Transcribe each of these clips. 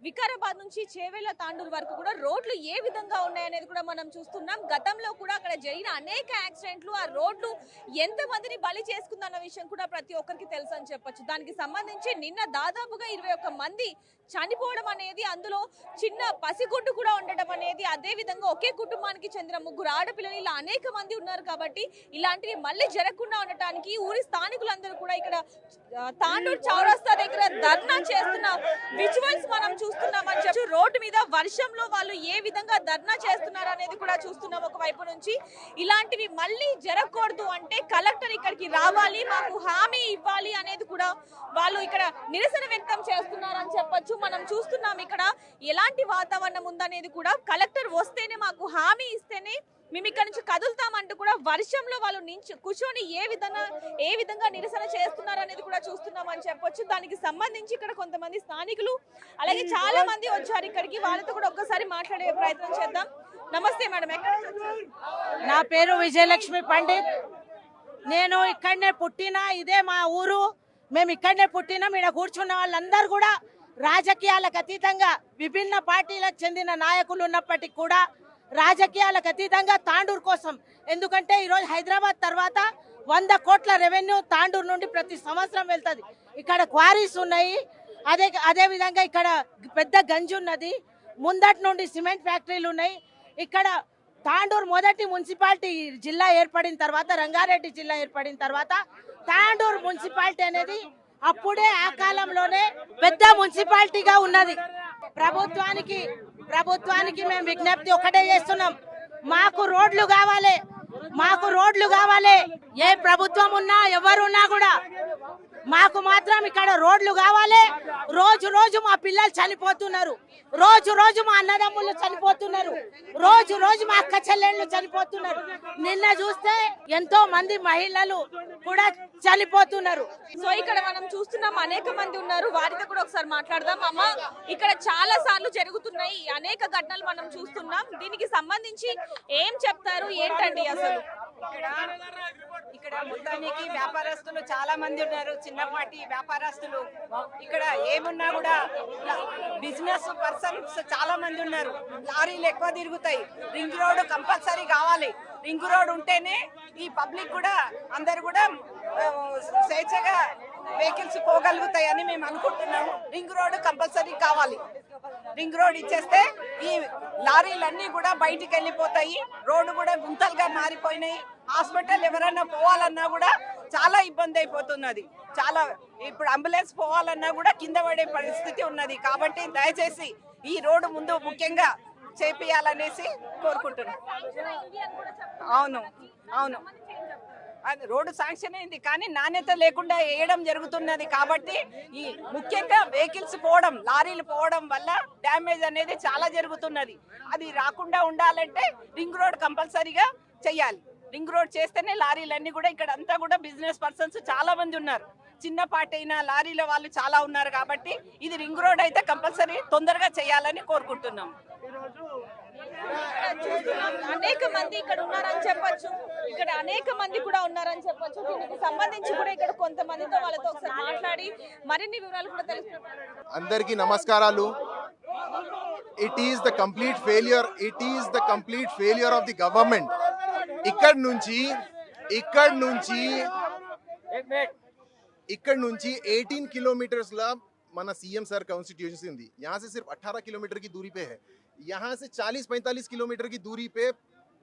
వికారాబాద్ నుంచి చేవెళ్ల తాండూరు వరకు కూడా రోడ్లు ఏ విధంగా ఉన్నాయనేది కూడా మనం చూస్తున్నాం. గతంలో కూడా అక్కడ జరిగిన అనేక యాక్సిడెంట్లు, ఆ రోడ్లు ఎంత మందిని బలి చేసుకుందన్న విషయం కూడా ప్రతి ఒక్కరికి తెలుసు అని చెప్పొచ్చు. దానికి సంబంధించి నిన్న దాదాపుగా 21 మంది చనిపోవడం అనేది, అందులో చిన్న పసిగుడ్డు కూడా ఉండడం అనేది, అదే విధంగా ఒకే కుటుంబానికి చెందిన 3 ఆడపిల్లలు, ఇలా అనేక మంది ఉన్నారు. కాబట్టి ఇలాంటివి మళ్ళీ జరగకుండా ఉండటానికి ఊరి స్థానికులందరూ కూడా ఇక్కడ తాండూరు చౌరస్తా దగ్గర ధర్నా చేస్తున్న విజువల్స్ మనం చూస్తున్నామని చెప్పి, రోడ్డు మీద వర్షంలో వాళ్ళు ఏ విధంగా ధర్నా చేస్తున్నారు అనేది కూడా చూస్తున్నాం. ఒకవైపు నుంచి ఇలాంటివి మళ్ళీ జరగకూడదు అంటే కలెక్టర్ ఇక్కడికి రావాలి, మాకు హామీ ఇవ్వాలి అనేది కూడా వాళ్ళు ఇక్కడ నిరసన వ్యక్తం చేస్తున్నారని చెప్పొచ్చు. మనం చూస్తున్నాం ఇక్కడ ఎలాంటి వాతావరణం ఉందనేది కూడా, కలెక్టర్ వస్తేనే మాకు హామీ ఇస్తేనే మేము ఇక్కడ నుంచి కదులుతామంటూ కూడా వర్షంలో వాళ్ళు కూర్చొని ఏ విధంగా నిరసన చేస్తున్నారు అనేది కూడా చూస్తున్నామని చెప్పొచ్చు. దానికి సంబంధించి ఇక్కడ కొంతమంది స్థానికులు అలాగే చాలా మంది వచ్చారు ఇక్కడికి, వాళ్ళతో కూడా ఒక్కసారి మాట్లాడే ప్రయత్నం చేద్దాం. నమస్తే మేడం. నా పేరు విజయలక్ష్మి పండిత్. నేను ఇక్కడనే పుట్టిన, ఇదే మా ఊరు, మేము ఇక్కడనే పుట్టినాం. ఇక్కడ కూర్చున్న వాళ్ళందరూ కూడా రాజకీయాలకు అతీతంగా విభిన్న పార్టీలకు చెందిన నాయకులు ఉన్నప్పటికీ కూడా రాజకీయాలకు అతీతంగా తాండూరు కోసం, ఎందుకంటే ఈరోజు హైదరాబాద్ తర్వాత 100 కోట్ల రెవెన్యూ తాండూరు నుండి ప్రతి సంవత్సరం వెళ్తుంది. ఇక్కడ క్వారీస్ ఉన్నాయి, అదే విధంగా ఇక్కడ పెద్ద గంజి ఉన్నది, ముందటి నుండి సిమెంట్ ఫ్యాక్టరీలు ఉన్నాయి. ఇక్కడ తాండూరు మొదటి మున్సిపాలిటీ జిల్లా ఏర్పడిన తర్వాత, రంగారెడ్డి జిల్లా ఏర్పడిన తర్వాత తాండూరు మున్సిపాలిటీ అనేది అప్పుడే ఆ కాలంలోనే పెద్ద మున్సిపాలిటీగా ఉన్నది. ప్రభుత్వానికి మేము విజ్ఞప్తి ఒకటే చేస్తున్నాం, మాకు రోడ్లు కావాలి, మాకు రోడ్లు కావాలి. ఏ ప్రభుత్వం ఉన్నా ఎవరున్నా కూడా మాకు మాత్రం ఇక్కడ రోడ్లు కావాలి. రోజు రోజు మా పిల్లలు చనిపోతున్నారు, రోజు రోజు మా అన్నదమ్ములు చనిపోతున్నారు, రోజు రోజు మా అక్క చెల్లెళ్ళు చనిపోతున్నారు. నిన్న చూస్తే ఎంతో మంది మహిళలు కూడా చనిపోతున్నారు. సో ఇక్కడ మనం చూస్తున్నాం అనేక మంది ఉన్నారు, వారితో కూడా ఒకసారి మాట్లాడదాం. అమ్మ, ఇక్కడ చాలా సార్లు జరుగుతున్నాయి అనేక ఘటనలు మనం చూస్తున్నాం, దీనికి సంబంధించి ఏం చెప్తారు, ఏంటండి అసలు? ఇక్కడ మొత్తానికి వ్యాపారస్తులు చాలా మంది ఉన్నారు, చిన్నపాటి వ్యాపారస్తులు. ఇక్కడ ఏమున్నా కూడా బిజినెస్ పర్సన్స్ చాలా మంది ఉన్నారు. లారీలు ఎక్కువ తిరుగుతాయి, రింగ్ రోడ్ కంపల్సరీ కావాలి. రింగ్ రోడ్ ఉంటేనే ఈ పబ్లిక్ కూడా అందరు కూడా స్వేచ్ఛగా వెహికల్స్ పోగలుగుతాయని మేము అనుకుంటున్నాము. రింగ్ రోడ్ కంపల్సరీ కావాలి. రింగ్ రోడ్ ఇచ్చేస్తే ఈ లారీలన్నీ కూడా బయటికి వెళ్ళిపోతాయి. రోడ్డు కూడా గుంతలుగా మారిపోయినాయి. హాస్పిటల్ ఎవరైనా పోవాలన్నా కూడా చాలా ఇబ్బంది అయిపోతున్నది. చాలా ఇప్పుడు అంబులెన్స్ పోవాలన్నా కూడా కింద పడే పరిస్థితి ఉన్నది. కాబట్టి దయచేసి ఈ రోడ్డు ముందు ముఖ్యంగా చేపియాలనేసి కోరుకుంటున్నాం. అవును అవును అది రోడ్డు శాంక్షన్ అయింది, కానీ నాణ్యత లేకుండా వేయడం జరుగుతున్నది. కాబట్టి ఈ ముఖ్యంగా వెహికల్స్ పోవడం, లారీలు పోవడం వల్ల డ్యామేజ్ అనేది చాలా జరుగుతున్నది. అది రాకుండా ఉండాలంటే రింగ్ రోడ్ కంపల్సరీగా చెయ్యాలి. రింగ్ రోడ్ చేస్తేనే లారీలన్నీ కూడా, ఇక్కడ అంతా కూడా బిజినెస్ పర్సన్స్ చాలా మంది ఉన్నారు, చిన్నపాటి అయినా లారీల వాళ్ళు చాలా ఉన్నారు. కాబట్టి ఇది రింగ్ రోడ్ అయితే కంపల్సరీ తొందరగా చేయాలని కోరుకుంటున్నాం. అనేక మంది ఇక్కడ ఉన్నారని చెప్పొచ్చు, ఇక్కడ అనేక మంది కూడా ఉన్నారని చెప్పొచ్చు. దీనికి సంబంధించి కూడా ఇక్కడ కొంతమందితో వాళ్ళతో ఒకసారి మాట్లాడి మరిన్ని వివరాలు కూడా తెలుసుకుంటాం. అందరికీ నమస్కారాలు. It is the complete failure of the government. ఇక్కడ నుంచి 18 किलोमीटर्स మన सीएम सर कॉन्स्टिट्यूएंसी ఉంది. यहाँ से सिर्फ 18 किलोमीटर की दूरी पे है. यहाँ से 40-45 किलोमीटर की दूरी पे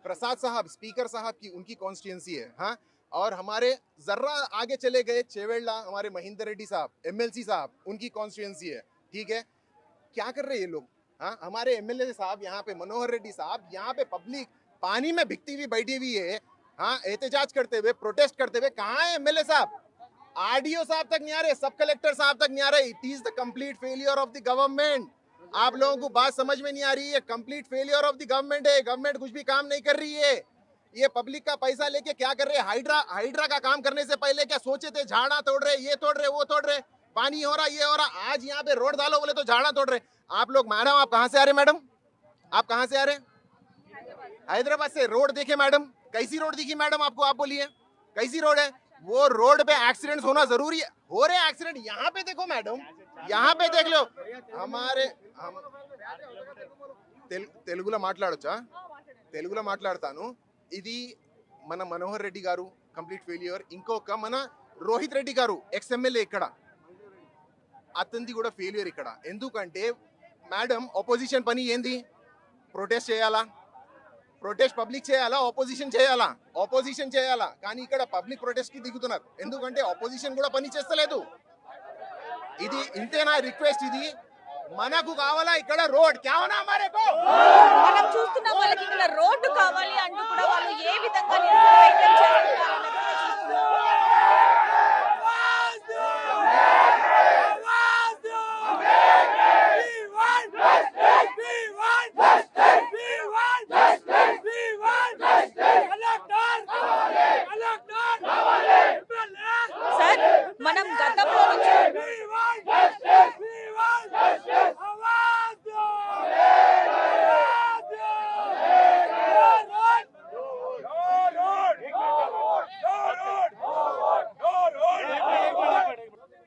प्रसाद साहब, स्पीकर साहब की उनकी कॉन्स्टिट्यूएंसी है. हाँ, और हमारे जर्रा आगे चले गए चेवेल्ला, हमारे महेंद्र रेड्डी साहब, एमएलसी साहब, उनकी कॉन्स्टिट्यूएंसी है. ठीक है, क्या कर रहे हैं ये लोग? हाँ, हमारे एमएलए साहब यहाँ पे, मनोहर रेड्डी साहब, यहाँ पे पब्लिक पानी में भिगती हुई बैठी हुई है. हाँ, एहतजाज करते हुए, प्रोटेस्ट करते हुए. कहाँ है एमएलए साहब? आरडीओ साहब तक नहीं आ रहे, सब कलेक्टर साहब तक नहीं आ रहे. It is the complete failure of the government. आप लोगों को बात समझ में नहीं आ रही है. Complete failure of the government है. गवर्नमेंट कुछ भी काम नहीं कर रही है. ये पब्लिक का पैसा लेके क्या कर रहे हैं? हाइड्रा का काम करने से पहले क्या सोचे थे? झाड़ा तोड़ रहे, ये तोड़ रहे, वो तोड़ रहे, पानी हो रहा, ये हो रहा. आज यहाँ पे रोड डालो बोले तो झाड़ा तोड़ रहे. आप लोग, मैडम आप कहाँ से आ रहे? मैडम आप कहाँ से आ रहे? हैदराबाद से. रोड देखे मैडम, कैसी रोड दिखी मैडम आपको? आप बोलिए कैसी रोड है? वो रोड पे एक्सीडेंट्स होना जरूरी है. हो रहे एक्सीडेंट. यहाँ पे देखो मैडम, यहाँ पे देख लो हमारे తెలుగులో మాట్లాడొచ్చా? తెలుగులో మాట్లాడతాను. ఇది మన మనోహర్ రెడ్డి గారు కంప్లీట్ ఫెయిల్యూర్. ఇంకొక మన రోహిత్ రెడ్డి గారు ఎక్స్ ఎమ్మెల్యే ఇక్కడ, అతనిది కూడా ఫెయిల్యూర్ ఇక్కడ. ఎందుకంటే మేడం ఆపోజిషన్ పని ఏంది? ప్రొటెస్ట్ చేయాలా, ప్రొటెస్ట్ పబ్లిక్ చేయాలా, ఆపోజిషన్ చేయాలా? ఆపోజిషన్ చేయాలా, కానీ ఇక్కడ పబ్లిక్ ప్రొటెస్ట్ కి దిగుతున్నారు. ఎందుకంటే ఆపోజిషన్ కూడా పని చేస్తలేదు. ఇది ఇంతేనా రిక్వెస్ట్? ఇది మనకు కావాలా ఇక్కడ రోడ్ క్యావనా హమారేకో? మనం చూస్తున్నాం వాళ్ళకి ఇక్కడ రోడ్డు కావాలి అంటూ కూడా వాళ్ళు ఏ విధంగా నిరసన వ్యక్తం చేస్తున్నారన్నది కూడా చూస్తున్నాం. సార్, మనం గతంలో నుంచి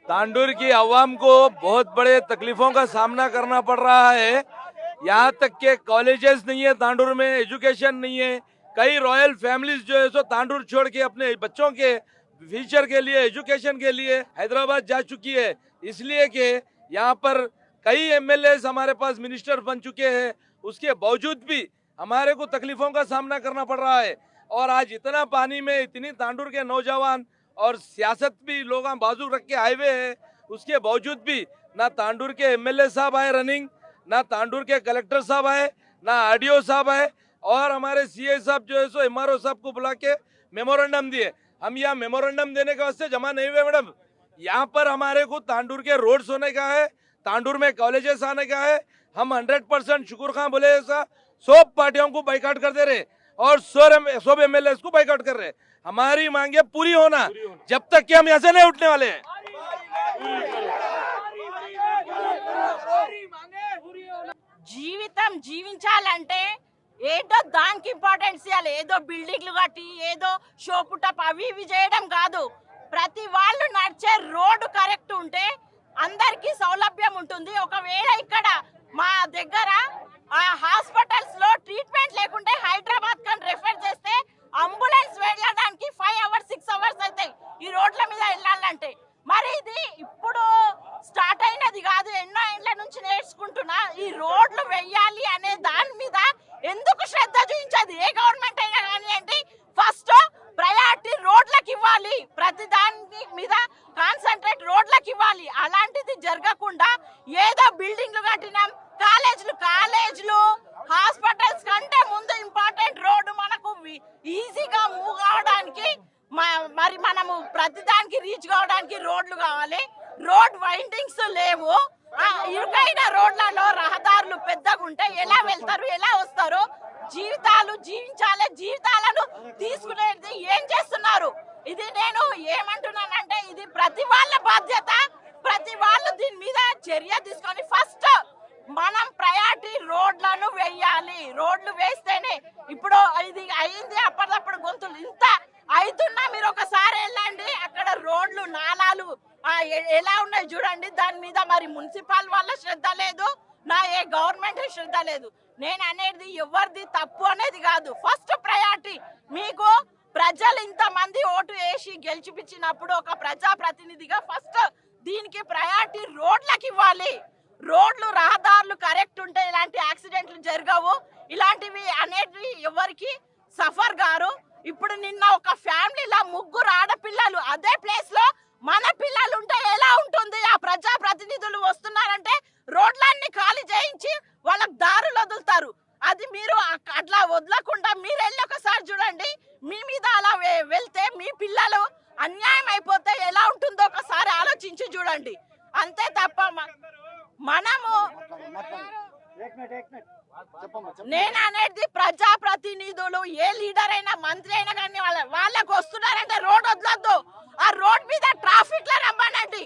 तांडुर की आवाम को बहुत बड़े तकलीफों का सामना करना पड़ रहा है। यहाँ तक के कॉलेजेस नहीं है तांडुर में, एजुकेशन नहीं है। कई रॉयल फैमिलीज जो है सो तांडुर छोड़ के अपने बच्चों के फ्यूचर के लिए, एजुकेशन के लिए हैदराबाद जा चुकी है। इसलिए कि यहाँ पर कई एमएलए हमारे पास मिनिस्टर बन चुके हैं, उसके बावजूद भी हमारे को तकलीफों का सामना करना पड़ रहा है। और आज इतना पानी में इतनी तांडुर के नौजवान और सियासत भी लोग बाजू रख के आए हुए हैं, उसके बावजूद भी ना तांडुर के एमएलए साहब आए रनिंग, ना तांडुर के कलेक्टर साहब आए, ना आरडीओ साहब आए, और हमारे सीए साहब जो है सो एमआरओ साहब को बुला के मेमोरेंडम दिए। हम यहाँ मेमोरेंडम देने के वास्ते जमा नहीं हुए मैडम। यहाँ पर हमारे को तांडुर के रोड्स होने का है, तांडुर में कॉलेजेस आने का है। हम 100% शुक्र खान बोले ऐसा 100 पार्टियों को बाइकाट कर दे रहे और 100 एमएलए को बाइकाट कर रहे। हमारी मांगे पूरी होना जब तक कि हम यहाँ से नहीं उठने वाले हैं। జీవితం జీవించాలంటే ఏదో దానికి ఇంపార్టెన్స్ ఇవ్వాలి. ఏదో బిల్డింగ్లు కట్టి ఏదో షోపుటప్ అవి ఇవి చేయడం కాదు. ప్రతి వాళ్ళు నడిచే రోడ్డు కరెక్ట్ ఉంటే అందరికీ సౌలభ్యం ఉంటుంది. ఒకవేళ ఇక్కడ మా దగ్గర ఆ హాస్పిటల్స్ లో ట్రీట్మెంట్ లేకుంటే హైదరాబాద్ కని రెఫర్ చేస్తే అంబులెన్స్ వెళ్ళడానికి 5 hours 6 hours అవుతాయి ఈ రోడ్ల మీద వెళ్ళాలంటే. మరి ఇది ఇప్పుడు స్టార్ట్ అయినది కాదు, ఎన్నో ఏళ్ల నుంచి నేర్చుకుంటున్నా. ఈ రోడ్లు వెయ్యాలి అనే దాని మీద ఎందుకు శ్రద్ధ చూపించదు ఏ గవర్నమెంట్ అయినా కానివ్వండి? ఫస్ట్ ప్రయారిటీ రోడ్లకు ఇవ్వాలి, ప్రతి దాని మీద కాన్సన్ట్రేట్ రోడ్లకు ఇవ్వాలి. అలాంటిది జరగకుండా ఏదో బిల్డింగ్లు కట్టినాం, కాలేజీలు హాస్పిటల్స్ కంటే ముందు ఇంపార్టెంట్ రోడ్డు మనకు ఈజీగా మూవ్ కావడానికి, మరి మనము ప్రతిదానికి రీచ్ కావడానికి రోడ్లు కావాలి. రోడ్ వైండింగ్స్ లేవు. ఇరుకైన రోడ్లలో రహదారులు పెద్దగా ఉంటే ఎలా వెళ్తారు, ఎలా వస్తారు? జీవితాలు జీవించాలి, జీవితాలను తీసుకునేది ఏం చేస్తున్నారు? ఇది నేను ఏమంటున్నానంటే ఇది ప్రతి వాళ్ళ బాధ్యత. ప్రతి వాళ్ళు దీని మీద చర్య తీసుకొని ఫస్ట్ మనం ప్రయారిటీ రోడ్లను వేయాలి. రోడ్లు వేస్తేనే ఇప్పుడు ఇది అయింది. అప్పటికప్పుడు గొంతులు ఇంత అవుతున్నా మీరు ఒకసారి వెళ్ళండి, అక్కడ రోడ్లు నాలాలు ఎలా ఉన్నాయి చూడండి. దాని మీద మరి మున్సిపల్ వాళ్ళ శ్రద్ధ లేదు, నా ఏ గవర్నమెంట్ శ్రద్ధ లేదు. నేను అనేది ఎవరిది తప్పు అనేది కాదు. ఫస్ట్ ప్రయారిటీ మీకు ప్రజలు ఇంతమంది ఓటు వేసి గెలిచిపించినప్పుడు ఒక ప్రజాప్రతినిధిగా ఫస్ట్ దీనికి ప్రయారిటీ రోడ్లకు ఇవ్వాలి. రోడ్లు రహదారులు కరెక్ట్ ఉంటే ఇలాంటి యాక్సిడెంట్లు జరగవు. ఇలాంటివి అనేవి ఎవరికి సఫర్ గారు. ఇప్పుడు నిన్న ఒక ఫ్యామిలీలో 3 ఆడపిల్లలు, అదే ప్లేస్ లో మన పిల్లలు ఉంటే ఎలా ఉంటుంది? ఆ ప్రజాప్రతినిధులు వస్తున్నారంటే రోడ్లన్నీ ఖాళీ చేయించి వాళ్ళకి దారులు వదులుతారు. అది మీరు అట్లా వదలకుండా మీరు వెళ్ళి ఒకసారి చూడండి. మీ మీద అలా వెళ్తే మీ పిల్లలు అన్యాయం అయిపోతే ఎలా ఉంటుందో ఒకసారి ఆలోచించి చూడండి. అంతే తప్ప మనము నేను అనేది ప్రజాప్రతినిధులు ఏ లీడర్ అయినా మంత్రి అయినా కానీ వాళ్ళకు వస్తున్నారంటే రోడ్ వదలొద్దు. ఆ రోడ్ మీద ట్రాఫిక్ లో రమ్మనండి.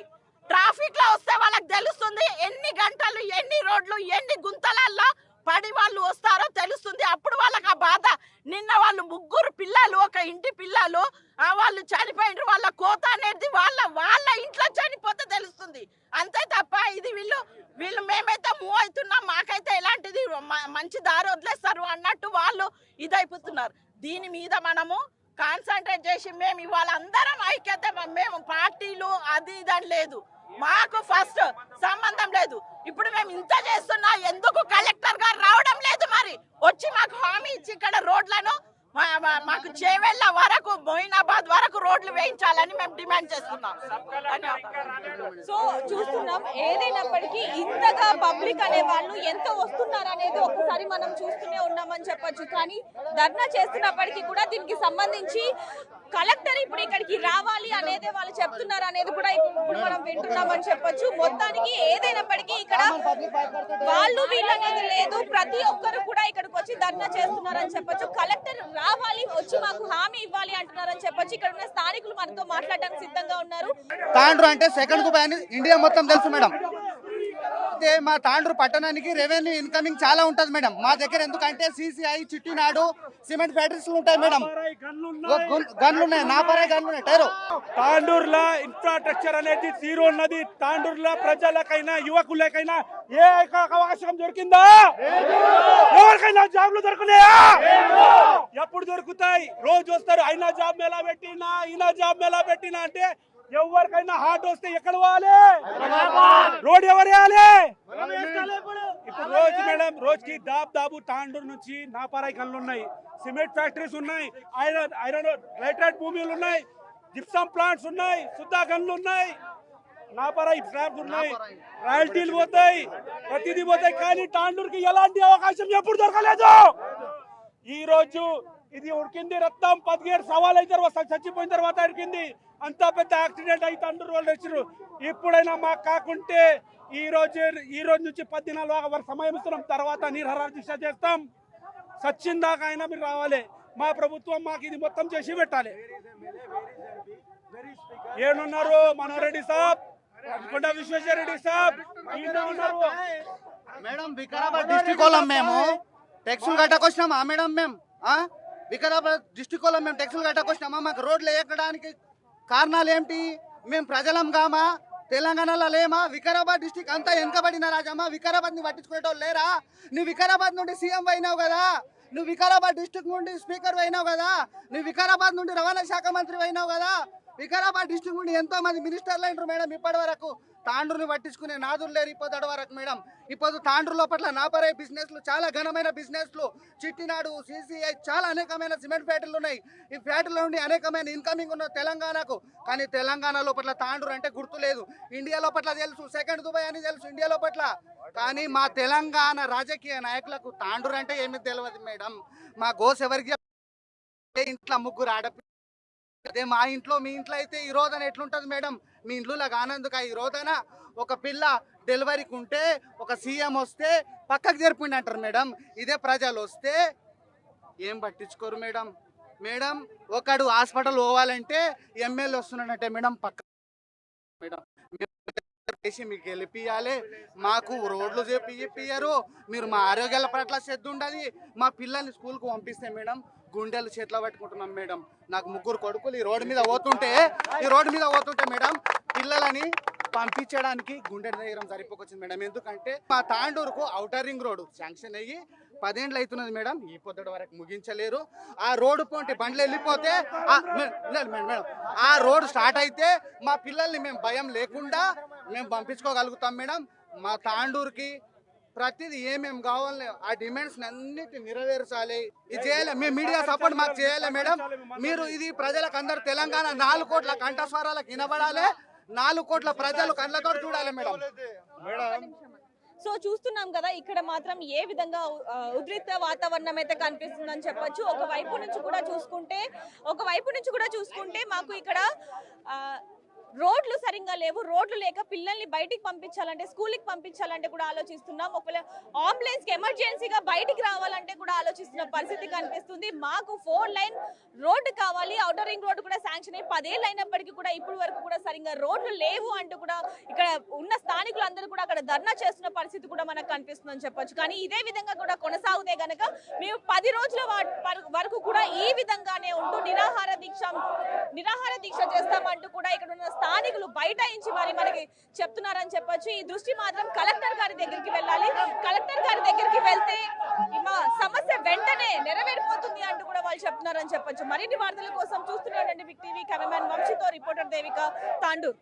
ట్రాఫిక్ లో వస్తే వాళ్ళకి తెలుస్తుంది ఎన్ని గంటలు, ఎన్ని రోడ్లు, ఎన్ని గుంతలల్లో పడి వాళ్ళు వస్తారో తెలుస్తుంది. అప్పుడు వాళ్ళకి ఆ బాధ. నిన్న వాళ్ళు 3 పిల్లలు, ఒక ఇంటి పిల్లలు వాళ్ళు చనిపోయినారు, వాళ్ళ కోత అనేది వాళ్ళ ఇంట్లో చనిపోతే తెలుస్తుంది. అంతే తప్ప ఇది వీళ్ళు మేమైతే మూవ్ అవుతున్నాం, మాకైతే ఎలాంటిది మంచి దారి వదిలేస్తారు అన్నట్టు వాళ్ళు ఇదైపోతున్నారు. దీని మీద మనము కాన్సన్ట్రేట్ చేసి మేము ఇవాళ అందరం ఐక్యత, మేము పార్టీలు అది ఇదని లేదు, మాకు ఫస్ట్ సంబంధం లేదు. ఇప్పుడు మేము ఇంత చేస్తున్నా ఎందుకు కలెక్టర్ గారు రావడం లేదు? మరి వచ్చి మాకు హామీ ఇచ్చి ఇక్కడ రోడ్లను మాకు చేవెళ్ళ వరకు మొయినాబాద్ వరకు రోడ్లు వేయించాలని మేము డిమాండ్ చేస్తున్నాం. సో చూస్తున్నాం, ఏదైనప్పటికీ ఇంతగా పబ్లిక్ అనే వాళ్ళు ఎంత వస్తున్నారు అనేది ఒక్కసారి మనం చూస్తూనే ఉన్నామని చెప్పొచ్చు. కానీ ధర్నా చేస్తున్నప్పటికీ కూడా దీనికి సంబంధించి కలెక్టర్ ఇప్పుడు ఇక్కడికి రావాలి అనేది వాళ్ళు చెప్తున్నారు అనేది కూడా ఇప్పుడు మనం వింటున్నామని చెప్పొచ్చు. మొత్తానికి ఏదైనప్పటికీ ఇక్కడ వాళ్ళు వీళ్ళు అనేది లేదు, ప్రతి ఒక్కరు కూడా ఇక్కడికి వచ్చి ధర్నా చేస్తున్నారని చెప్పొచ్చు. కలెక్టర్ రావాలి, వచ్చి మాకు హామీ ఇవ్వాలి అంటున్నారని చెప్పొచ్చు. ఇక్కడ ఉన్న స్థానికులు మనతో మాట్లాడడానికి సిద్ధంగా ఉన్నారు. తాండ్రు అంటే సెకండ్ దుబాయ్ అని ఇండియా మొత్తం తెలుసు మేడం. అయితే మా తాండ్రు పట్టణానికి రెవెన్యూ ఇన్కమింగ్ చాలా ఉంటుంది మేడం. మా దగ్గర ఎందుకంటే సిసిఐ, చిట్టినాడు, సిమెంట్ ఫ్యాక్టరీస్ ఉంటాయి మేడం, గన్లు ఉన్నాయి, నాపరాయి గన్లు ఉన్నాయి, టైరు. తాండూరులో ఇన్ఫ్రాస్ట్రక్చర్ అనేది జీరో ఉన్నది. తాండూరులో ప్రజలకైనా యువకులకైనా ఏ అవకాశం దొరికిందా? ఎవరికైనా జాబ్లు దొరుకుతాయా? ఎప్పుడు దొరుకుతాయి? రోజు వస్తారు, అయినా జాబ్ ఎలా పెట్టినా, ఈయన జాబ్ ఎలా పెట్టినా అంటే ఎవరికైనా హార్ట్ వస్తే ఎక్కడ పోవాలి? రోడ్ ఎవరు వేయాలి? ఇప్పుడు రోజు మేడం, రోజుకి దాబు తాండూరు నుంచి నాపారాయి గన్లు ఉన్నాయి, సిమెంట్ ఫ్యాక్టరీస్ ఉన్నాయి, ఐరన్ రైటెడ్ భూములు ఉన్నాయి, జిప్సమ్ ప్లాంట్స్ ఉన్నాయి, సుద్దా గన్లు ఉన్నాయి, నాపారాయి స్లాబ్స్ ఉన్నాయి, రాయల్టీలు పోతాయి, ప్రతిదీ పోతాయి. కానీ తాండూరుకి ఎలాంటి అవకాశం ఎప్పుడు దొరకలేదు. ఈ రోజు ఇది ఉడికింది రక్తం, 17 సవాల్ అయితే చచ్చిపోయిన తర్వాత ఉడికింది. అంత పెద్ద యాక్సిడెంట్ అయి తండ్రి వాళ్ళు వచ్చారు. ఇప్పుడైనా మాకు కాకుంటే ఈ రోజు నుంచి 10 దినాల వరకు సమయం ఇస్తున్నాం, తర్వాత నిరహార దీక్ష చేస్తాం. సచిన్ దాకా అయినా మీరు రావాలి. మా ప్రభుత్వం మాకు ఇది మొత్తం చేసి పెట్టాలి. ఏడున్నారు మనోరెడ్డి సాబ్, కొండ విశ్వేశ్వరరెడ్డి సాబ్ ఉన్నారు మేడం. వికారాబాద్ డిస్ట్రిక్ట్ వాళ్ళం మేము, ట్యాక్సులు కట్టకొచ్చినామా మేడం? మేము వికారాబాద్ డిస్ట్రిక్ట్ వాళ్ళం, మేము ట్యాక్సులు కట్టకొచ్చినామా? మాకు రోడ్లు ఎక్కడానికి కారణాలు ఏంటి? మేము ప్రజలం కామా? తెలంగాణలో లేమా? వికారాబాద్ డిస్ట్రిక్ట్ అంతా వెనకబడిన రాజమ్మా. వికారాబాద్ ని పట్టించుకునేటోళ్ళు లేరా? నువ్వు వికారాబాద్ నుండి సీఎం అయినావు కదా, నువ్వు వికారాబాద్ డిస్ట్రిక్ట్ నుండి స్పీకర్ అయినావు కదా, నువ్వు వికారాబాద్ నుండి రవాణా శాఖ మంత్రి అయినావు కదా, వికారాబాద్ డిస్ట్రిక్ట్ నుండి ఎంతో మంది మినిస్టర్లు అయినారు మేడం. ఇప్పటి వరకు తాండ్రుని పట్టించుకునే నాదులు లేరు ఇప్పటి వరకు మేడం. ఇప్పుడు తాండ్రు లోపల నాపరే బిజినెస్లు, చాలా ఘనమైన బిజినెస్లు, చిట్టినాడు, సిసిఐ, చాలా అనేకమైన సిమెంట్ ఫ్యాక్టరీలు ఉన్నాయి. ఈ ఫ్యాక్టరీల నుండి అనేకమైన ఇన్కమింగ్ ఉన్న తెలంగాణకు. కానీ తెలంగాణ లోపల తాండ్రు అంటే గుర్తు లేదు. ఇండియా లోపల తెలుసు, సెకండ్ దుబాయ్ అని తెలుసు ఇండియా లోపల. కానీ మా తెలంగాణ రాజకీయ నాయకులకు తాండ్రు అంటే ఏమీ తెలియదు మేడం. మా గోస్ ఎవరికి ఇంట్లో ముగ్గురు ఆడపి, అదే మా ఇంట్లో మీ ఇంట్లో అయితే ఈ రోజున ఎట్లుంటది మేడం? మీ ఇంట్లో కానందుక ఈ రోజున ఒక పిల్ల డెలివరీకి ఉంటే ఒక సీఎం వస్తే పక్కకు జరిపిండి అంటారు మేడం. ఇదే ప్రజలు వస్తే ఏం పట్టించుకోరు మేడం. మేడం ఒకడు హాస్పిటల్ పోవాలంటే ఎమ్మెల్యే వస్తున్నాడంటే మేడం పక్క మేడం మీకు గెలిపియాలి, మాకు రోడ్లు చేపియ్యరు, మీరు మా ఆరోగ్యాల పట్ల శ్రద్ధ ఉండదు. మా పిల్లల్ని స్కూల్కి పంపిస్తే మేడం గుండెలు చేతిలో పట్టుకుంటున్నాం మేడం. నాకు 3 కొడుకులు ఈ రోడ్డు మీద పోతుంటే మేడం పిల్లలని పంపించడానికి గుండె ధైర్యం సరిపోకొచ్చింది మేడం. ఎందుకంటే మా తాండూరుకు ఔటర్ రింగ్ రోడ్డు శాంక్షన్ అయ్యి 10 ఏళ్ళు అవుతున్నది మేడం. ఈ పొద్దుటి వరకు ముగించలేరు. ఆ రోడ్డు పోంటి బండ్లు వెళ్ళిపోతే మేడం ఆ రోడ్డు స్టార్ట్ అయితే మా పిల్లల్ని మేము భయం లేకుండా మేము పంపించుకోగలుగుతాం మేడం. మా తాండూరుకి ప్రతిదీ ఏమేమి కావాలి ఆ డిమాండ్స్ అన్నిటి నెరవేర్చాలి. ఇది చేయాలి. మీ మీడియా సపోర్ట్ మాకు చేయాలి మేడం. మీరు ఇది ప్రజలకు అందరు తెలంగాణ 4 కోట్ల కంఠస్వరాలకు వినబడాలి, 4 కోట్ల ప్రజలు కళ్ళతో చూడాలి మేడం. సో చూస్తున్నాం కదా, ఇక్కడ మాత్రం ఏ విధంగా ఉద్రిక్త వాతావరణం అయితే కనిపిస్తుందని చెప్పొచ్చు. ఒకవైపు నుంచి కూడా చూసుకుంటే మాకు ఇక్కడ రోడ్లు సరిగ్గా లేవు. రోడ్లు లేక పిల్లల్ని బయటికి పంపించాలంటే, స్కూల్కి పంపించాలంటే కూడా ఆలోచిస్తున్నాం. ఒకవేళ అంబులెన్స్ కి ఎమర్జెన్సీగా బయటికి రావాలంటే కూడా ఆలోచిస్తున్న పరిస్థితి కనిపిస్తుంది. మాకు 4 లైన్ రోడ్డు కావాలి. ఔటర్ రింగ్ రోడ్డు కూడా శాంక్షన్ అయ్యి 10 ఏళ్ళు అయినప్పటికీ కూడా ఇప్పుడు వరకు కూడా సరిగ్గా రోడ్లు లేవు అంటూ కూడా ఇక్కడ ఉన్న స్థానికులందరూ కూడా అక్కడ ధర్నా చేస్తున్న పరిస్థితి కూడా మనకు కనిపిస్తుందని చెప్పొచ్చు. కానీ ఇదే విధంగా కూడా కొనసాగితే గనక మేము 10 రోజుల వరకు కూడా ఈ విధంగానే ఉంటూ నిరాహార దీక్ష చేస్తామంటూ కూడా ఇక్కడ ఉన్న స్థానికులు బైఠాయించి మరి మనకి చెప్తున్నారని చెప్పొచ్చు. ఈ దృష్టి మాత్రం కలెక్టర్ గారి దగ్గరికి వెళ్ళాలి. కలెక్టర్ గారి దగ్గరికి వెళ్తే మా సమస్య వెంటనే నెరవేరిపోతుంది అంటూ కూడా వాళ్ళు చెప్తున్నారని చెప్పొచ్చు. మరిన్ని వార్తల కోసం చూస్తున్నారండి బిగ్ టీవీ. కెమెరామెన్ వంశీతో రిపోర్టర్ దేవిక, తాండూర్.